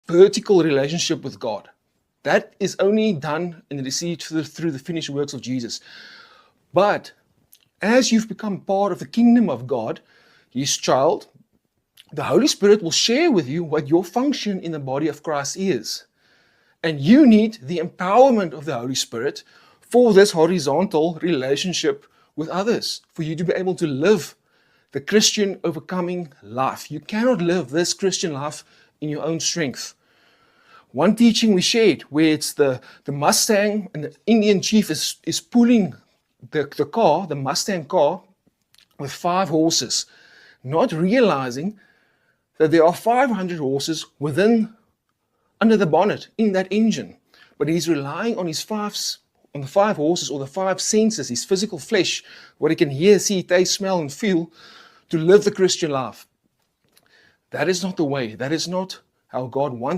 vertical relationship with God. That is only done and received through the finished works of Jesus. But as you've become part of the kingdom of God, His child, the Holy Spirit will share with you what your function in the body of Christ is. And you need the empowerment of the Holy Spirit for this horizontal relationship with others, for you to be able to live the Christian overcoming life. You cannot live this Christian life in your own strength. One teaching we shared, where it's the Mustang and the Indian chief is pulling the Mustang car with 5 horses, not realizing that there are 500 horses under the bonnet in that engine. But he's relying on the 5 horses, or the 5 senses, his physical flesh, what he can hear, see, taste, smell, and feel, to live the Christian life. That is not the way. That is not how God wants